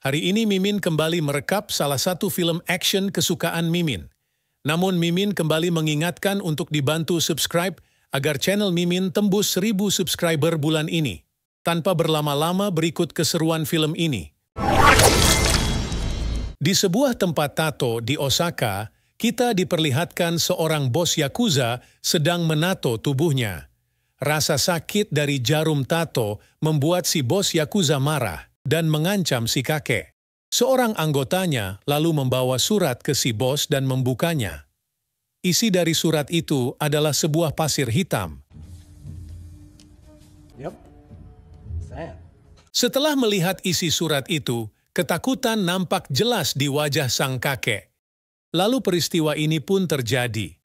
Hari ini Mimin kembali merekap salah satu film action kesukaan Mimin. Namun Mimin kembali mengingatkan untuk dibantu subscribe agar channel Mimin tembus 1000 subscriber bulan ini. Tanpa berlama-lama berikut keseruan film ini. Di sebuah tempat tato di Osaka, kita diperlihatkan seorang bos Yakuza sedang menato tubuhnya. Rasa sakit dari jarum tato membuat si bos Yakuza marah dan mengancam si kakek. Seorang anggotanya lalu membawa surat ke si bos dan membukanya. Isi dari surat itu adalah sebuah pasir hitam. Setelah melihat isi surat itu, ketakutan nampak jelas di wajah sang kakek. Lalu peristiwa ini pun terjadi.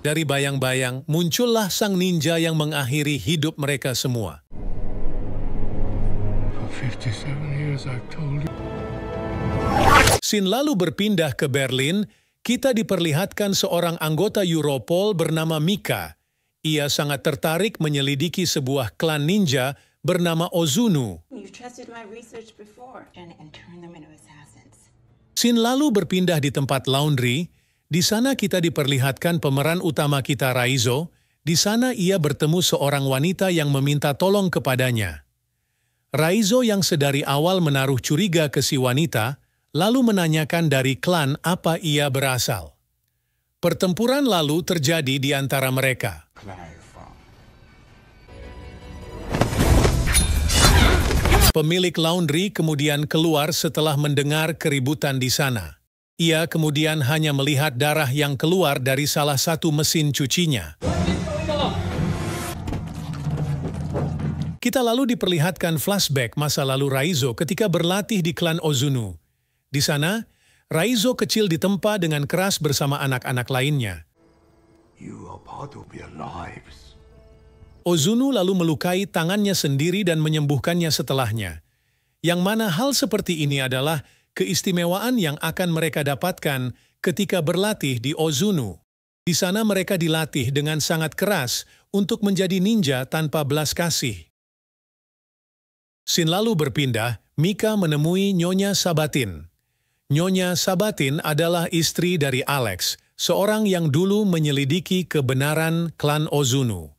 Dari bayang-bayang, muncullah sang ninja yang mengakhiri hidup mereka semua. Scene lalu berpindah ke Berlin, kita diperlihatkan seorang anggota Europol bernama Mika. Ia sangat tertarik menyelidiki sebuah klan ninja bernama Ozunu. Scene lalu berpindah di tempat laundry. Di sana kita diperlihatkan pemeran utama kita Raizo. Di sana ia bertemu seorang wanita yang meminta tolong kepadanya. Raizo yang sedari awal menaruh curiga ke si wanita, lalu menanyakan dari klan apa ia berasal. Pertempuran lalu terjadi di antara mereka. Pemilik laundry kemudian keluar setelah mendengar keributan di sana. Ia kemudian hanya melihat darah yang keluar dari salah satu mesin cucinya. Kita lalu diperlihatkan flashback masa lalu Raizo ketika berlatih di klan Ozunu. Di sana, Raizo kecil ditempa dengan keras bersama anak-anak lainnya. Ozunu lalu melukai tangannya sendiri dan menyembuhkannya setelahnya. Yang mana hal seperti ini adalah keistimewaan yang akan mereka dapatkan ketika berlatih di Ozunu. Di sana mereka dilatih dengan sangat keras untuk menjadi ninja tanpa belas kasih. Scene lalu berpindah, Mika menemui Nyonya Sabatin. Nyonya Sabatin adalah istri dari Alex, seorang yang dulu menyelidiki kebenaran klan Ozunu.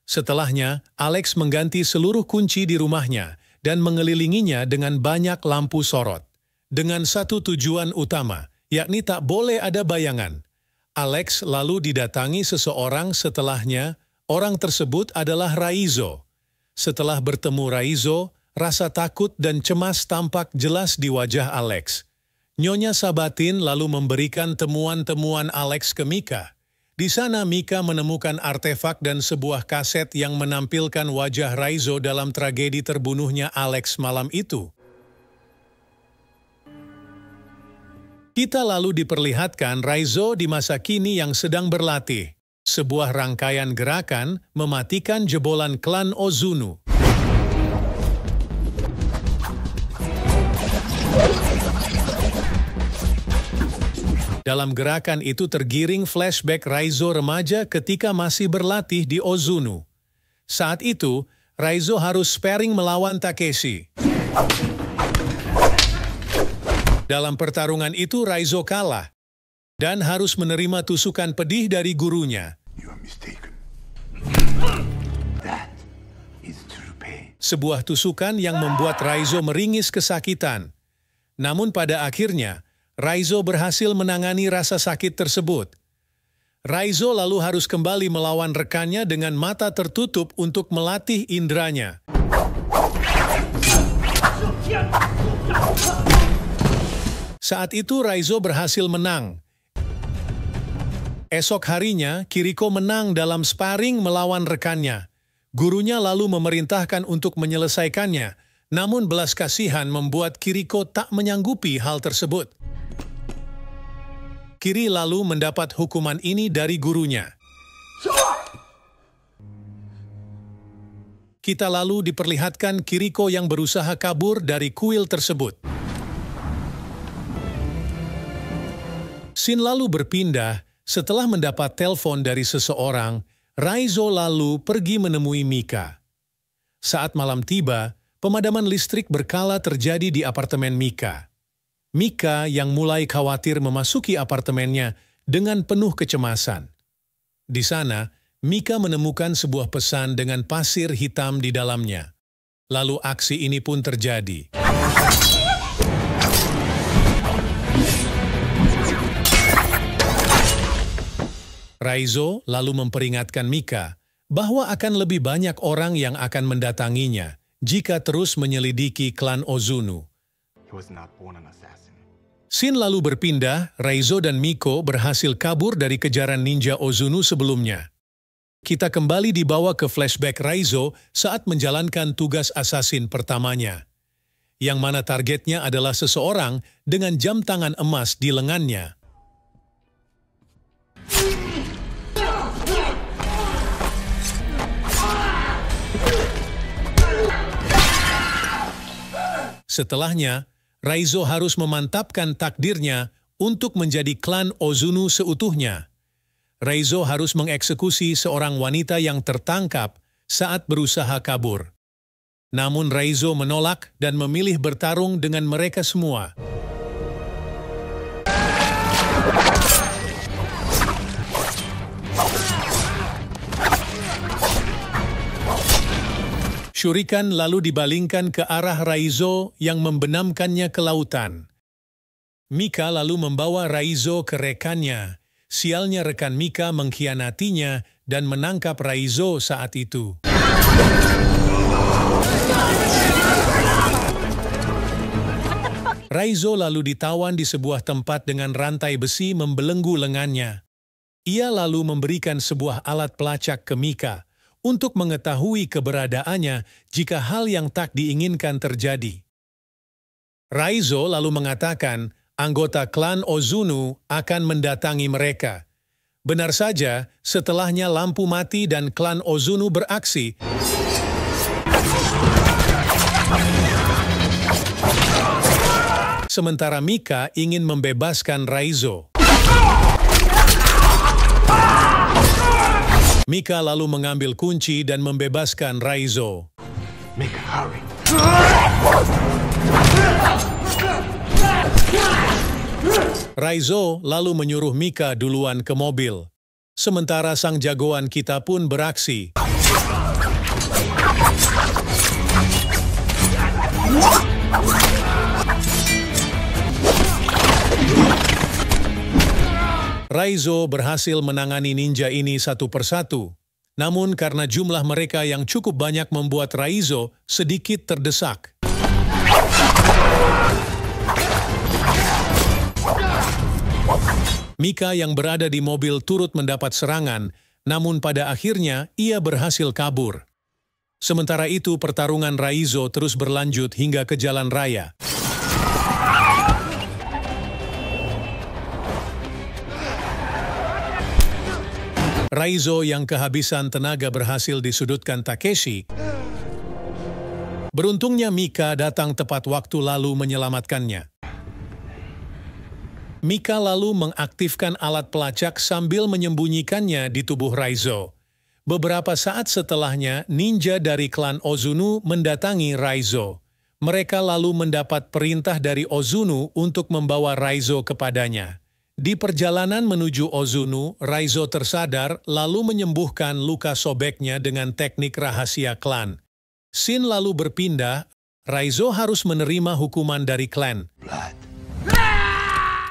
Setelahnya, Alex mengganti seluruh kunci di rumahnya dan mengelilinginya dengan banyak lampu sorot. Dengan satu tujuan utama, yakni tak boleh ada bayangan. Alex lalu didatangi seseorang setelahnya, orang tersebut adalah Raizo. Setelah bertemu Raizo, rasa takut dan cemas tampak jelas di wajah Alex. Nyonya Sabatin lalu memberikan temuan-temuan Alex ke Mika. Di sana Mika menemukan artefak dan sebuah kaset yang menampilkan wajah Raizo dalam tragedi terbunuhnya Alex malam itu. Kita lalu diperlihatkan Raizo di masa kini yang sedang berlatih. Sebuah rangkaian gerakan mematikan jebolan klan Ozunu. Dalam gerakan itu tergiring flashback Raizo remaja ketika masih berlatih di Ozunu. Saat itu, Raizo harus sparring melawan Takeshi. Dalam pertarungan itu Raizo kalah dan harus menerima tusukan pedih dari gurunya. Sebuah tusukan yang membuat Raizo meringis kesakitan. Namun pada akhirnya, Raizo berhasil menangani rasa sakit tersebut. Raizo lalu harus kembali melawan rekannya dengan mata tertutup untuk melatih indranya. Saat itu Raizo berhasil menang. Esok harinya, Kiriko menang dalam sparring melawan rekannya. Gurunya lalu memerintahkan untuk menyelesaikannya, namun belas kasihan membuat Kiriko tak menyanggupi hal tersebut. Kiri lalu mendapat hukuman ini dari gurunya. Kita lalu diperlihatkan Kiriko yang berusaha kabur dari kuil tersebut. Scene lalu berpindah setelah mendapat telepon dari seseorang. Raizo lalu pergi menemui Mika. Saat malam tiba, pemadaman listrik berkala terjadi di apartemen Mika. Mika yang mulai khawatir memasuki apartemennya dengan penuh kecemasan. Di sana, Mika menemukan sebuah pesan dengan pasir hitam di dalamnya. Lalu aksi ini pun terjadi. Raizo lalu memperingatkan Mika bahwa akan lebih banyak orang yang akan mendatanginya jika terus menyelidiki klan Ozunu. Scene lalu berpindah, Raizo dan Miko berhasil kabur dari kejaran ninja Ozunu sebelumnya. Kita kembali dibawa ke flashback Raizo saat menjalankan tugas assassin pertamanya, yang mana targetnya adalah seseorang dengan jam tangan emas di lengannya. Setelahnya, Raizo harus memantapkan takdirnya untuk menjadi klan Ozunu seutuhnya. Raizo harus mengeksekusi seorang wanita yang tertangkap saat berusaha kabur. Namun Raizo menolak dan memilih bertarung dengan mereka semua. Shuriken lalu dibalingkan ke arah Raizo yang membenamkannya ke lautan. Mika lalu membawa Raizo ke rekannya. Sialnya rekan Mika mengkhianatinya dan menangkap Raizo saat itu. Raizo lalu ditawan di sebuah tempat dengan rantai besi membelenggu lengannya. Ia lalu memberikan sebuah alat pelacak ke Mika untuk mengetahui keberadaannya jika hal yang tak diinginkan terjadi. Raizo lalu mengatakan anggota klan Ozunu akan mendatangi mereka. Benar saja, setelahnya lampu mati dan klan Ozunu beraksi. Sementara Mika ingin membebaskan Raizo. Mika lalu mengambil kunci dan membebaskan Raizo. Mika, hurry. Raizo lalu menyuruh Mika duluan ke mobil. Sementara sang jagoan kita pun beraksi. Raizo berhasil menangani ninja ini satu persatu. Namun karena jumlah mereka yang cukup banyak membuat Raizo sedikit terdesak. Mika yang berada di mobil turut mendapat serangan, namun pada akhirnya ia berhasil kabur. Sementara itu pertarungan Raizo terus berlanjut hingga ke jalan raya. Raizo yang kehabisan tenaga berhasil disudutkan Takeshi. Beruntungnya Mika datang tepat waktu lalu menyelamatkannya. Mika lalu mengaktifkan alat pelacak sambil menyembunyikannya di tubuh Raizo. Beberapa saat setelahnya, ninja dari klan Ozunu mendatangi Raizo. Mereka lalu mendapat perintah dari Ozunu untuk membawa Raizo kepadanya. Di perjalanan menuju Ozunu, Raizo tersadar lalu menyembuhkan luka sobeknya dengan teknik rahasia klan. Scene lalu berpindah, Raizo harus menerima hukuman dari klan.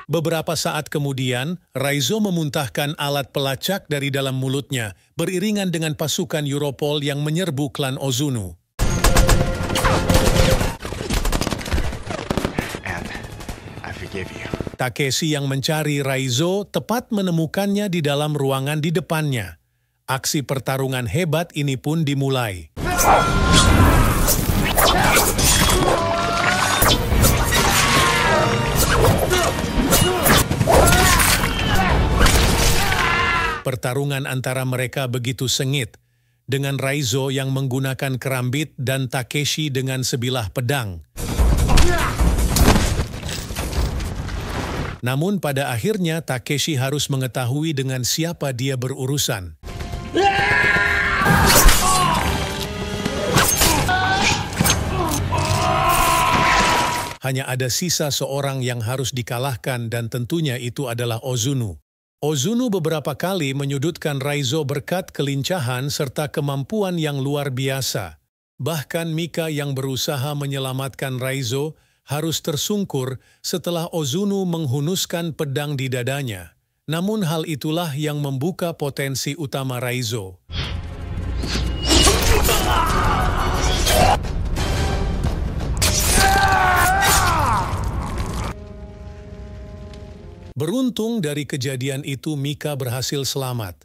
Beberapa saat kemudian, Raizo memuntahkan alat pelacak dari dalam mulutnya, beriringan dengan pasukan Europol yang menyerbu klan Ozunu. And I forgive you. Takeshi yang mencari Raizo tepat menemukannya di dalam ruangan di depannya. Aksi pertarungan hebat ini pun dimulai. Pertarungan antara mereka begitu sengit, dengan Raizo yang menggunakan kerambit dan Takeshi dengan sebilah pedang. Namun pada akhirnya Takeshi harus mengetahui dengan siapa dia berurusan. Hanya ada sisa seorang yang harus dikalahkan dan tentunya itu adalah Ozunu. Ozunu beberapa kali menyudutkan Raizo berkat kelincahan serta kemampuan yang luar biasa. Bahkan Mika yang berusaha menyelamatkan Raizo harus tersungkur setelah Ozunu menghunuskan pedang di dadanya. Namun hal itulah yang membuka potensi utama Raizo. Beruntung dari kejadian itu Mika berhasil selamat.